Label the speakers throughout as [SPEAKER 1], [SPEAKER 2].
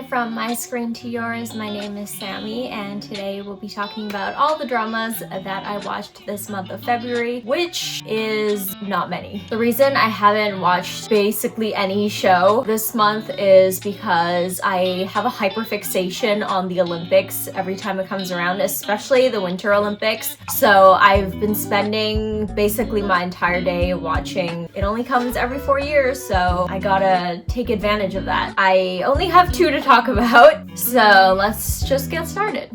[SPEAKER 1] Hi, from my screen to yours, my name is Sammy, and today we'll be talking about all the dramas that I watched this month of February, which is not many. The reason I haven't watched basically any show this month is because I have a hyperfixation on the Olympics every time it comes around, especially the Winter Olympics. So I've been spending basically my entire day watching. It only comes every 4 years, so I gotta take advantage of that. I only have 2 to talk about, so let's just get started.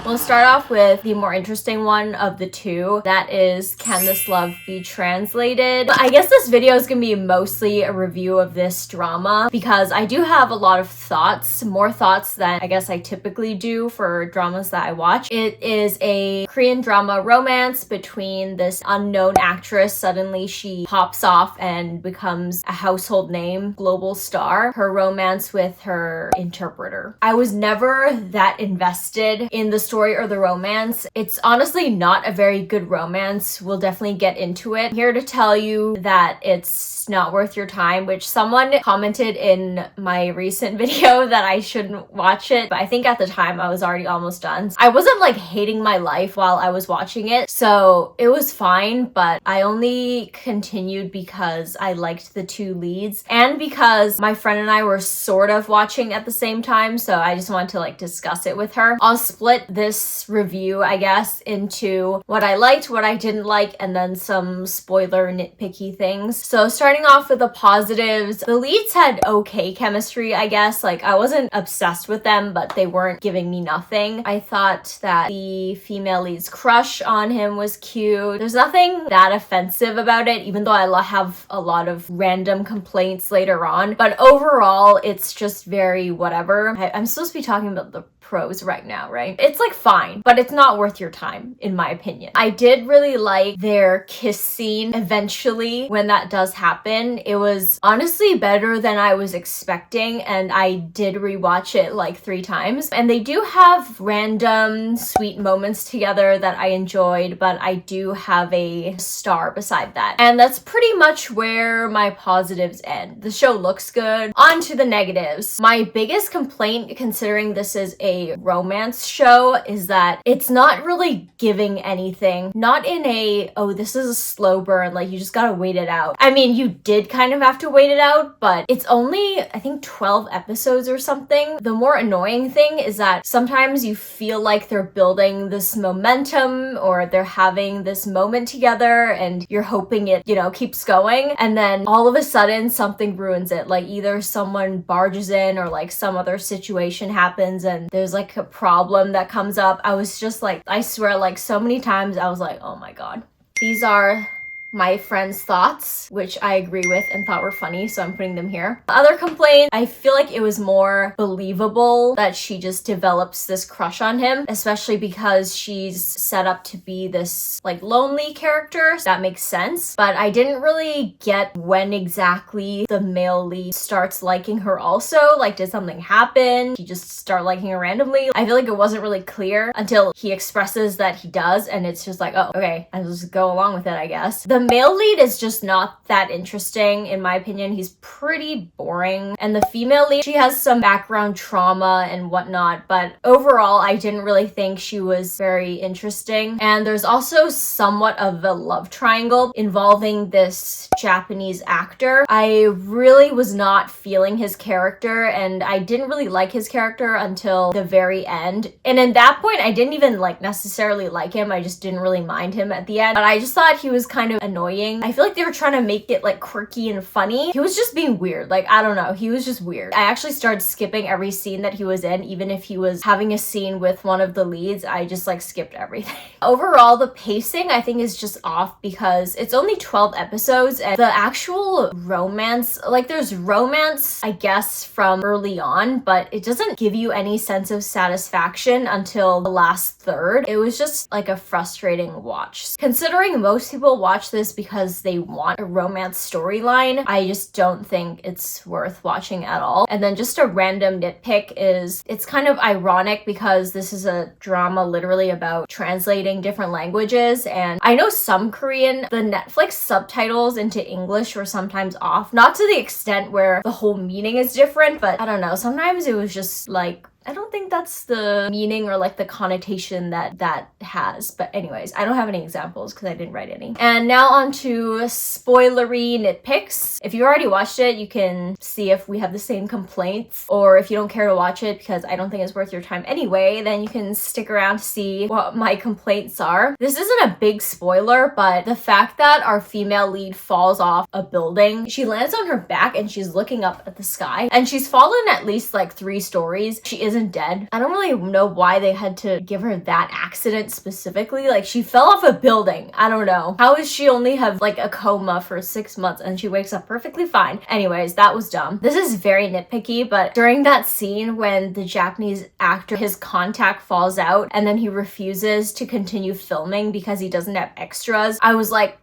[SPEAKER 1] We'll start off with the more interesting one of the two. That is, Can This Love Be Translated? I guess this video is gonna be mostly a review of this drama because I do have a lot of thoughts, more thoughts than I guess I typically do for dramas that I watch. It is a Korean drama romance between this unknown actress. Suddenly she pops off and becomes a household name, global star. Her romance with her interpreter. I was never that invested in the story or the romance. It's honestly not a very good romance. We'll definitely get into it. I'm here to tell you that it's not worth your time, which someone commented in my recent video that I shouldn't watch it, but I think at the time I was already almost done. I wasn't like hating my life while I was watching it, so it was fine, but I only continued because I liked the 2 leads and because my friend and I were sort of watching at the same time, so I just wanted to like discuss it with her. I'll split this review, I guess, into what I liked, what I didn't like, and then some spoiler nitpicky things. So starting off with the positives, the leads had okay chemistry, I guess. Like, I wasn't obsessed with them, but they weren't giving me nothing. I thought that the female lead's crush on him was cute. There's nothing that offensive about it, even though I have a lot of random complaints later on. But overall, it's just very whatever. I'm supposed to be talking about the pros right now, right? It's like fine, but it's not worth your time, in my opinion. I did really like their kiss scene eventually when that does happen. It was honestly better than I was expecting, and I did rewatch it like 3 times. And they do have random sweet moments together that I enjoyed, but I do have a star beside that. And that's pretty much where my positives end. The show looks good. On to the negatives. My biggest complaint, considering this is a romance show, is that it's not really giving anything. Not in a, oh, this is a slow burn, like you just gotta wait it out. I mean, you did kind of have to wait it out, but it's only, I think, 12 episodes or something. The more annoying thing is that sometimes you feel like they're building this momentum or they're having this moment together and you're hoping it, you know, keeps going, and then all of a sudden something ruins it. Like either someone barges in or like some other situation happens and there's like a problem that comes up. I was just like, I swear, like so many times I was like, oh my god. These are my friend's thoughts, which I agree with and thought were funny, so I'm putting them here. Other complaint, I feel like it was more believable that she just develops this crush on him, especially because she's set up to be this like lonely character, so that makes sense. But I didn't really get when exactly the male lead starts liking her also. Like, did something happen? He just start liking her randomly? I feel like it wasn't really clear until he expresses that he does, and it's just like, oh, okay, I'll just go along with it, I guess. The male lead is just not that interesting, in my opinion. He's pretty boring. And the female lead, she has some background trauma and whatnot, but overall, I didn't really think she was very interesting. And there's also somewhat of a love triangle involving this Japanese actor. I really was not feeling his character, and I didn't really like his character until the very end. And in that point, I didn't even like necessarily like him. I just didn't really mind him at the end. But I just thought he was kind of annoying. I feel like they were trying to make it like quirky and funny. He was just being weird. Like, I don't know. He was just weird. I actually started skipping every scene that he was in, even if he was having a scene with one of the leads. I just like skipped everything. Overall, the pacing I think is just off because it's only 12 episodes and the actual romance, like there's romance, I guess, from early on, but it doesn't give you any sense of satisfaction until the last third. It was just like a frustrating watch. Considering most people watch this this because they want a romance storyline, I just don't think it's worth watching at all. And then just a random nitpick is it's kind of ironic because this is a drama literally about translating different languages, and I know some Korean, the Netflix subtitles into English were sometimes off, not to the extent where the whole meaning is different, but I don't know, sometimes it was just like, I don't think that's the meaning or like the connotation that that has. But anyways, I don't have any examples because I didn't write any. And now on to spoilery nitpicks. If you already watched it, you can see if we have the same complaints, or if you don't care to watch it because I don't think it's worth your time anyway, then you can stick around to see what my complaints are. This isn't a big spoiler, but the fact that our female lead falls off a building, she lands on her back and she's looking up at the sky, and she's fallen at least like 3 stories. She isn't dead. I don't really know why they had to give her that accident specifically. Like, she fell off a building. I don't know. How is she only have like a coma for 6 months and she wakes up perfectly fine? Anyways, that was dumb. This is very nitpicky, but during that scene when the Japanese actor, his contact falls out and then he refuses to continue filming because he doesn't have extras, I was like,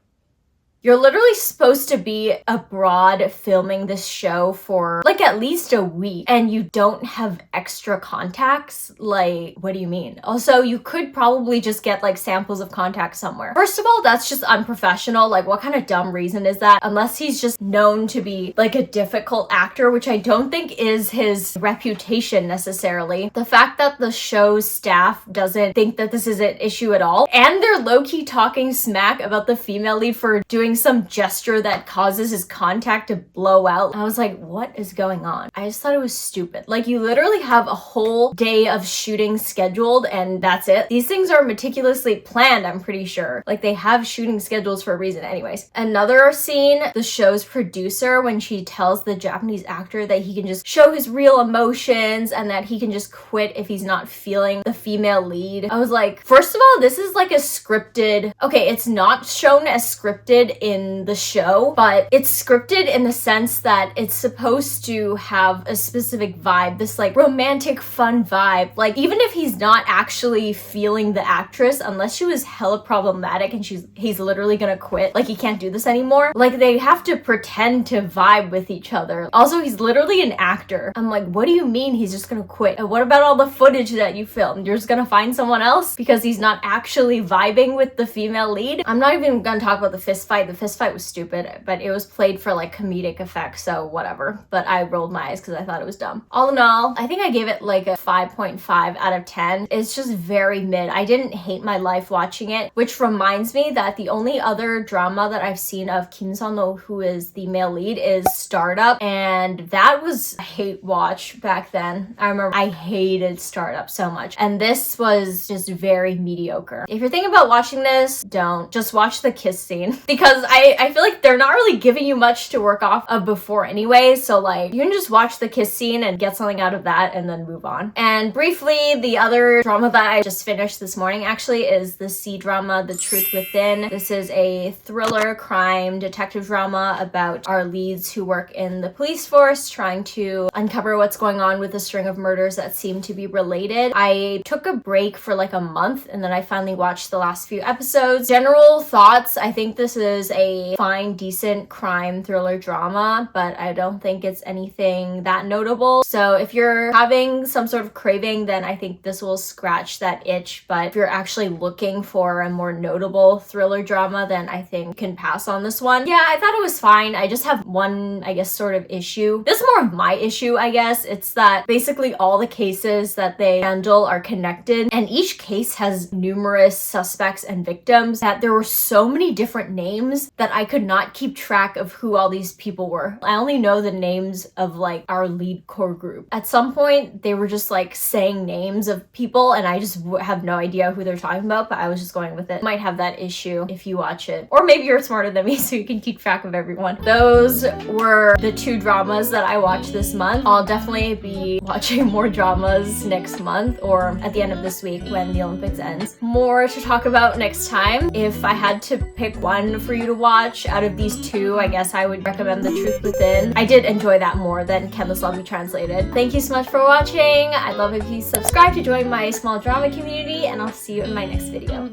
[SPEAKER 1] you're literally supposed to be abroad filming this show for like at least a week and you don't have extra contacts? Like, what do you mean? Also, you could probably just get like samples of contacts somewhere. First of all, that's just unprofessional. Like, what kind of dumb reason is that? Unless he's just known to be like a difficult actor, which I don't think is his reputation necessarily. The fact that the show's staff doesn't think that this is an issue at all, and they're low-key talking smack about the female lead for doing some gesture that causes his contact to blow out. I was like, what is going on? I just thought it was stupid. Like, you literally have a whole day of shooting scheduled and that's it. These things are meticulously planned, I'm pretty sure. Like, they have shooting schedules for a reason. Anyways, another scene, the show's producer, when she tells the Japanese actor that he can just show his real emotions and that he can just quit if he's not feeling the female lead. I was like, first of all, this is like a scripted, okay, it's not shown as scripted in the show, but it's scripted in the sense that it's supposed to have a specific vibe, this like romantic fun vibe. Like, even if he's not actually feeling the actress, unless she was hella problematic and he's literally gonna quit, like he can't do this anymore, like they have to pretend to vibe with each other. Also, he's literally an actor. I'm like, what do you mean he's just gonna quit? And what about all the footage that you filmed? You're just gonna find someone else because he's not actually vibing with the female lead? I'm not even gonna talk about the fist fight. The fist fight was stupid, but it was played for like comedic effect, so whatever. But I rolled my eyes because I thought it was dumb. All in all, I think I gave it like a 5.5 out of 10. It's just very mid. I didn't hate my life watching it, which reminds me that the only other drama that I've seen of Kim Seonho, who is the male lead, is Startup, and that was a hate watch back then. I remember I hated Startup so much, and this was just very mediocre. If you're thinking about watching this, don't. Just watch the kiss scene because I feel like they're not really giving you much to work off of before anyway, so like you can just watch the kiss scene and get something out of that and then move on. And briefly, the other drama that I just finished this morning actually is the cdrama The Truth Within. This is a thriller crime detective drama about our leads who work in the police force trying to uncover what's going on with a string of murders that seem to be related. I took a break for like a month and then I finally watched the last few episodes. General thoughts, I think this is a fine, decent crime thriller drama, but I don't think it's anything that notable. So if you're having some sort of craving, then I think this will scratch that itch. But if you're actually looking for a more notable thriller drama, then I think you can pass on this one. Yeah, I thought it was fine. I just have one, I guess, sort of issue. This is more of my issue, I guess. It's that basically all the cases that they handle are connected, and each case has numerous suspects and victims, that there were so many different names that I could not keep track of who all these people were. I only know the names of like our lead core group. At some point, they were just like saying names of people and I just have no idea who they're talking about, but I was just going with it. Might have that issue if you watch it. Or maybe you're smarter than me so you can keep track of everyone. Those were the 2 dramas that I watched this month. I'll definitely be watching more dramas next month or at the end of this week when the Olympics ends. More to talk about next time. If I had to pick one for you to watch out of these 2, I guess I would recommend The Truth Within. I did enjoy that more than Can This Love Be Translated. Thank you so much for watching. I'd love if you subscribe to join my small drama community, and I'll see you in my next video.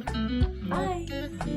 [SPEAKER 1] Bye!